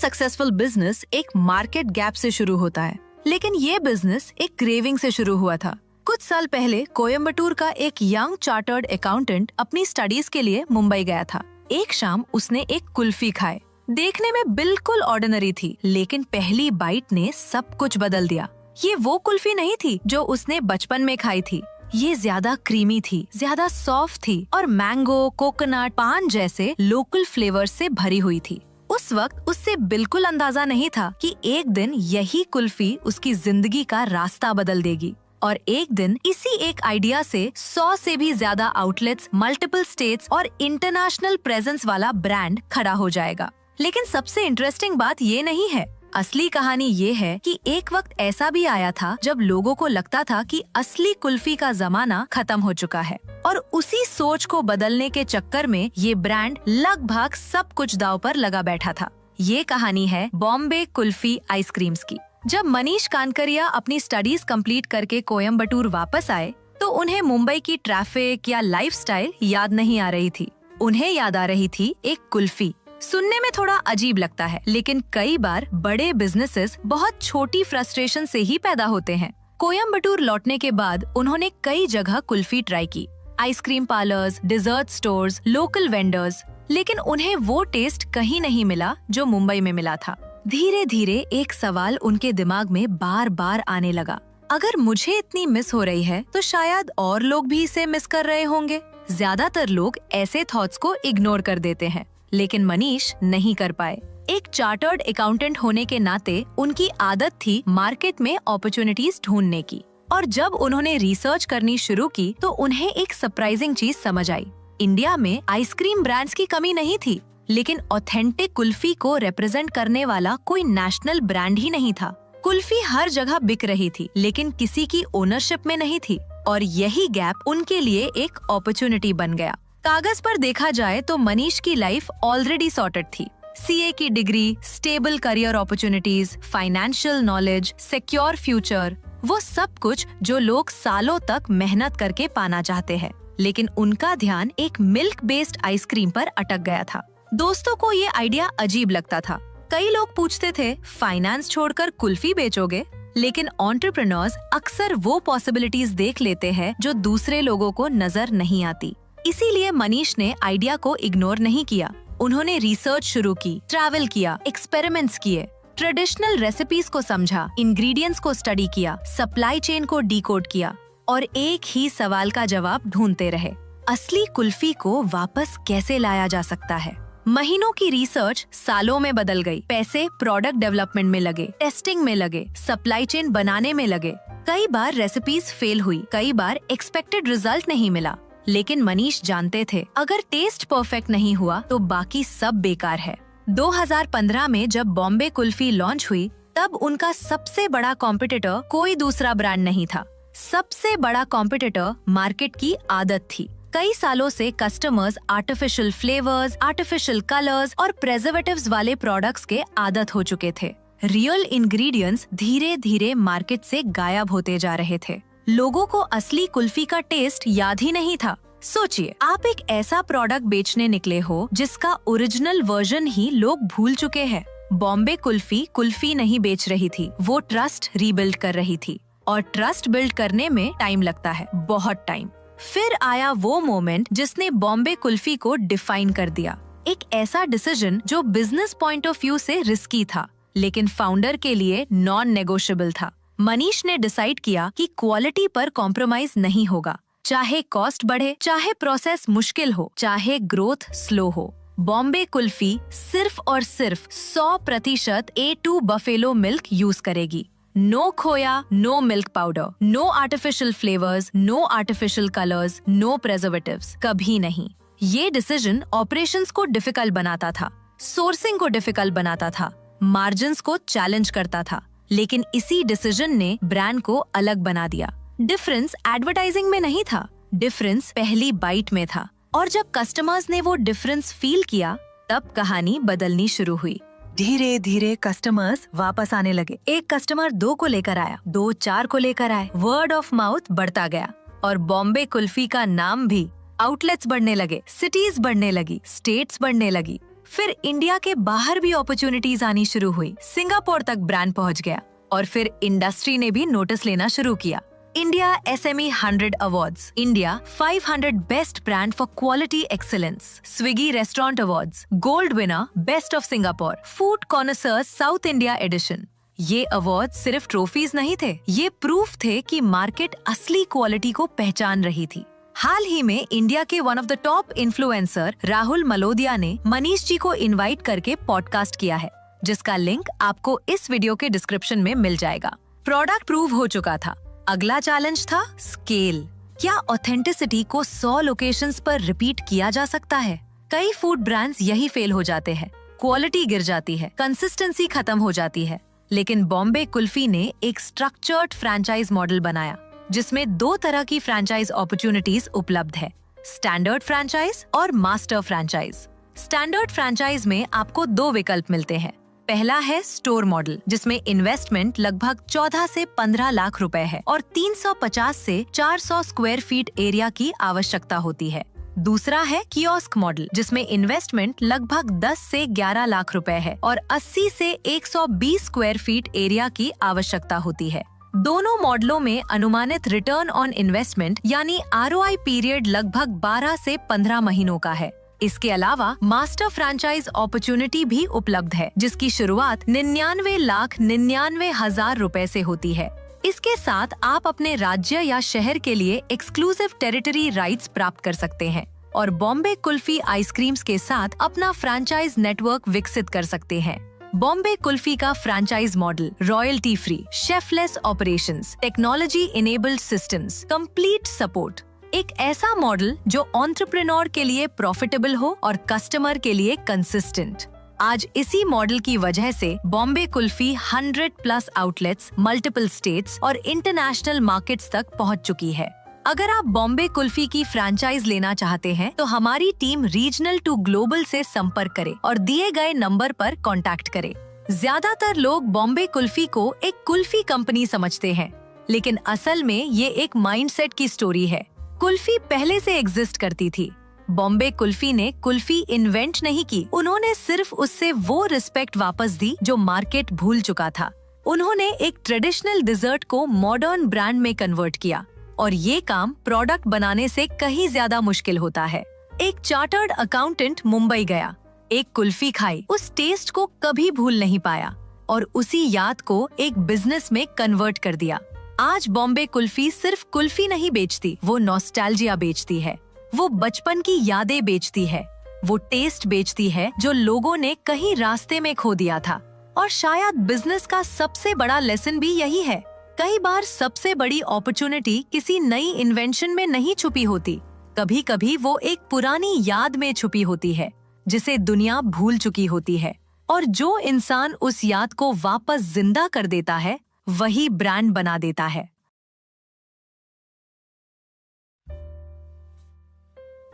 Successful business एक market gap से शुरू होता है, लेकिन ये बिजनेस एक क्रेविंग से शुरू हुआ था। कुछ साल पहले कोयम्बटूर का एक यंग चार्टर्ड अकाउंटेंट अपनी स्टडीज के लिए मुंबई गया था। एक शाम उसने एक कुल्फी खाए। देखने में बिल्कुल ऑर्डिनरी थी, लेकिन पहली बाइट ने सब कुछ बदल दिया। ये वो कुल्फी नहीं थी जो उसने बचपन में खाई थी। ये ज्यादा क्रीमी थी, ज्यादा सॉफ्ट थी और मैंगो, कोकोनट, पान जैसे लोकल फ्लेवर्स से भरी हुई थी। उस वक्त उससे बिल्कुल अंदाजा नहीं था कि एक दिन यही कुल्फी उसकी जिंदगी का रास्ता बदल देगी और एक दिन इसी एक आइडिया से 100 से भी ज्यादा आउटलेट्स, मल्टीपल स्टेट्स और इंटरनेशनल प्रेजेंस वाला ब्रांड खड़ा हो जाएगा। लेकिन सबसे इंटरेस्टिंग बात ये नहीं है। असली कहानी ये है कि एक वक्त ऐसा भी आया था जब लोगों को लगता था कि असली कुल्फी का जमाना खत्म हो चुका है और उसी सोच को बदलने के चक्कर में ये ब्रांड लगभग सब कुछ दांव पर लगा बैठा था। ये कहानी है बॉम्बे कुल्फी आइसक्रीम्स की। जब मनीष कानकरिया अपनी स्टडीज कंप्लीट करके कोयम्बटूर वापस आए तो उन्हें मुंबई की ट्रैफिक या लाइफस्टाइल याद नहीं आ रही थी। उन्हें याद आ रही थी एक कुल्फी। सुनने में थोड़ा अजीब लगता है, लेकिन कई बार बड़े बिजनेसेस बहुत छोटी फ्रस्ट्रेशन से ही पैदा होते हैं। कोयम्बटूर लौटने के बाद उन्होंने कई जगह कुल्फी ट्राई की, ice cream parlours, dessert stores, local vendors, लेकिन उन्हें वो टेस्ट कहीं नहीं मिला जो मुंबई में मिला था। धीरे धीरे एक सवाल उनके दिमाग में बार बार आने लगा, अगर मुझे इतनी मिस हो रही है तो शायद और लोग भी इसे मिस कर रहे होंगे। ज्यादातर लोग ऐसे थॉट्स को इग्नोर कर देते हैं, लेकिन मनीष नहीं कर पाए। एक चार्टर्ड अकाउंटेंट होने के नाते उनकी आदत थी मार्केट में अपॉर्चुनिटीज ढूंढने की, और जब उन्होंने रिसर्च करनी शुरू की तो उन्हें एक सरप्राइजिंग चीज समझ आई। इंडिया में आइसक्रीम ब्रांड्स की कमी नहीं थी, लेकिन ऑथेंटिक कुल्फी को रिप्रेजेंट करने वाला कोई नेशनल ब्रांड ही नहीं था। कुल्फी हर जगह बिक रही थी, लेकिन किसी की ओनरशिप में नहीं थी, और यही गैप उनके लिए एक अपॉर्चुनिटी बन गया। कागज पर देखा जाए तो मनीष की लाइफ ऑलरेडी सॉर्टेड थी। सीए की degree, stable career opportunities, financial knowledge, secure future, वो सब कुछ जो लोग सालों तक मेहनत करके पाना चाहते हैं। लेकिन उनका ध्यान एक मिल्क बेस्ड आइसक्रीम पर अटक गया था। दोस्तों को ये आइडिया अजीब लगता था। कई लोग पूछते थे, फाइनेंस छोड़कर कुल्फी बेचोगे? लेकिन एंटरप्रेन्योर्स अक्सर वो पॉसिबिलिटीज देख लेते हैं जो दूसरे लोगों को नजर नहीं आती। इसीलिए मनीष ने आइडिया को इग्नोर नहीं किया। उन्होंने रिसर्च शुरू की, ट्रैवल किया, एक्सपेरिमेंट्स किए, ट्रेडिशनल रेसिपीज को समझा, इंग्रेडिएंट्स को स्टडी किया, सप्लाई चेन को डीकोड किया और एक ही सवाल का जवाब ढूंढते रहे, असली कुल्फी को वापस कैसे लाया जा सकता है। महीनों की रिसर्च सालों में बदल गई। पैसे प्रोडक्ट डेवलपमेंट में लगे, टेस्टिंग में लगे, सप्लाई चेन बनाने में लगे। कई बार रेसिपीज फेल हुई, कई बार एक्सपेक्टेड रिजल्ट नहीं मिला, लेकिन मनीष जानते थे अगर टेस्ट परफेक्ट नहीं हुआ तो बाकी सब बेकार है। 2015 में जब बॉम्बे कुल्फी लॉन्च हुई, तब उनका सबसे बड़ा कॉम्पिटिटर कोई दूसरा ब्रांड नहीं था। सबसे बड़ा कॉम्पिटिटर मार्केट की आदत थी। कई सालों से customers artificial flavours, artificial colours और प्रिजर्वेटिव्स वाले प्रोडक्ट्स के आदत हो चुके थे। रियल इंग्रेडिएंट्स धीरे धीरे मार्केट से गायब होते जा रहे थे। लोगों को असली कुल्फी का टेस्ट याद ही नहीं था। सोचिए, आप एक ऐसा प्रोडक्ट बेचने निकले हो जिसका ओरिजिनल वर्जन ही लोग भूल चुके हैं। बॉम्बे कुल्फी कुल्फी नहीं बेच रही थी, वो ट्रस्ट रीबिल्ड कर रही थी, और ट्रस्ट बिल्ड करने में टाइम लगता है, बहुत टाइम। फिर आया वो मोमेंट जिसने बॉम्बे कुल्फी को डिफाइन कर दिया। एक ऐसा डिसीजन जो बिजनेस पॉइंट ऑफ व्यू से रिस्की था, लेकिन फाउंडर के लिए नॉन नेगोशिएबल था। मनीष ने डिसाइड किया कि क्वालिटी पर कॉम्प्रोमाइज नहीं होगा, चाहे कॉस्ट बढ़े, चाहे प्रोसेस मुश्किल हो, चाहे ग्रोथ स्लो हो। बॉम्बे कुल्फी सिर्फ और सिर्फ 100% A2 बफेलो मिल्क यूज करेगी। No khoya, no milk powder, no artificial flavours, no artificial colours, no preservatives, कभी नहीं। ये डिसीजन ऑपरेशंस को डिफिकल्ट बनाता था, सोर्सिंग को डिफिकल्ट बनाता था, मार्जिन्स को चैलेंज करता था, लेकिन इसी डिसीजन ने ब्रांड को अलग बना दिया। डिफरेंस एडवर्टाइजिंग में नहीं था, डिफरेंस पहली बाइट में था, और जब कस्टमर्स ने वो डिफरेंस फील किया, तब कहानी बदलनी शुरू हुई। धीरे धीरे कस्टमर्स वापस आने लगे। एक कस्टमर 2 को लेकर आया, 2 4 को लेकर आए। वर्ड ऑफ माउथ बढ़ता गया और बॉम्बे कुल्फी का नाम भी, आउटलेट्स बढ़ने लगे, सिटीज बढ़ने लगी, स्टेट्स बढ़ने लगी। फिर इंडिया के बाहर भी अपॉर्चुनिटीज आनी शुरू हुई। सिंगापुर तक ब्रांड पहुंच गया और फिर इंडस्ट्री ने भी नोटिस लेना शुरू किया। India SME 100 awards, India 500 best brand for quality excellence, Swiggy restaurant awards, gold winner best of Singapore, food corners south India edition. ये अवार्ड सिर्फ ट्रॉफीज नहीं थे, ये प्रूफ थे कि मार्केट असली क्वालिटी को पहचान रही थी। हाल ही में इंडिया के one of the top influencer Rahul Malodiya ने मनीष जी को इनवाइट करके पॉडकास्ट किया है, जिसका लिंक आपको इस वीडियो के डिस्क्रिप्शन में मिल जाएगा। प्रोडक्ट प्रूव हो चुका था। अगला चैलेंज था स्केल। क्या ऑथेंटिसिटी को 100 लोकेशंस पर रिपीट किया जा सकता है? कई फूड ब्रांड्स यही फेल हो जाते हैं, क्वालिटी गिर जाती है, कंसिस्टेंसी खत्म हो जाती है। लेकिन बॉम्बे कुल्फी ने एक स्ट्रक्चर्ड फ्रैंचाइज मॉडल बनाया, जिसमें 2 तरह की फ्रैंचाइज अपॉर्चुनिटीज उपलब्ध है, स्टैंडर्ड फ्रैंचाइज और मास्टर फ्रैंचाइज। स्टैंडर्ड फ्रैंचाइज में आपको 2 विकल्प मिलते हैं। पहला है स्टोर मॉडल, जिसमें इन्वेस्टमेंट लगभग 14 से 15 लाख रुपए है और 350 से 400 स्क्वायर फीट एरिया की आवश्यकता होती है। दूसरा है कियोस्क मॉडल, जिसमें इन्वेस्टमेंट लगभग 10 से 11 लाख रुपए है और 80 से 120 स्क्वायर फीट एरिया की आवश्यकता होती है। दोनों मॉडलों में अनुमानित रिटर्न ऑन इन्वेस्टमेंट यानी ROI पीरियड लगभग 12 से 15 महीनों का है। इसके अलावा मास्टर फ्रैंचाइज अपॉर्चुनिटी भी उपलब्ध है, जिसकी शुरुआत 99,99,00,000 रुपए से होती है। इसके साथ आप अपने राज्य या शहर के लिए एक्सक्लूसिव टेरिटरी राइट्स प्राप्त कर सकते हैं और बॉम्बे कुल्फी आइसक्रीम्स के साथ अपना फ्रैंचाइज नेटवर्क विकसित कर सकते हैं। बॉम्बे कुल्फी का franchise model royalty free, chefless operations, technology enabled systems, complete support. एक ऐसा मॉडल जो एंटरप्रेन्योर के लिए प्रॉफिटेबल हो और कस्टमर के लिए कंसिस्टेंट। आज इसी मॉडल की वजह से Bombay kulfi 100+ outlets, multiple states और इंटरनेशनल मार्केट्स तक पहुंच चुकी है। अगर आप बॉम्बे कुल्फी की फ्रैंचाइज लेना चाहते हैं तो हमारी टीम रीजनल टू ग्लोबल से संपर्क करे और दिए गए नंबर पर कांटेक्ट करे। ज्यादातर लोग बॉम्बे कुल्फी को एक कुल्फी कंपनी समझते हैं, लेकिन असल में ये एक माइंडसेट की स्टोरी है। कुल्फी पहले से एग्जिस्ट करती थी। बॉम्बे कुल्फी ने कुल्फी इन्वेंट नहीं की, उन्होंने सिर्फ उससे वो रिस्पेक्ट वापस दी जो मार्केट भूल चुका था। उन्होंने एक ट्रेडिशनल डिजर्ट को मॉडर्न ब्रांड में कन्वर्ट किया और ये काम प्रोडक्ट बनाने से कहीं ज्यादा मुश्किल होता है। एक चार्टर्ड अकाउंटेंट मुंबई गया, एक कुल्फी खाई, उस टेस्ट को कभी भूल नहीं पाया और उसी याद को एक बिजनेस में कन्वर्ट कर दिया। आज बॉम्बे कुल्फी सिर्फ कुल्फी नहीं बेचती, वो नॉस्टैल्जिया बेचती है, वो बचपन की यादें बेचती है, वो टेस्ट बेचती है जो लोगों ने कहीं रास्ते में खो दिया था। और शायद बिजनेस का सबसे बड़ा लेसन भी यही है। कई बार सबसे बड़ी अपॉर्चुनिटी किसी नई इन्वेंशन में नहीं छुपी होती, कभी कभी वो एक पुरानी याद में छुपी होती है जिसे दुनिया भूल चुकी होती है। और जो इंसान उस याद को वापस जिंदा कर देता है, वही ब्रांड बना देता है।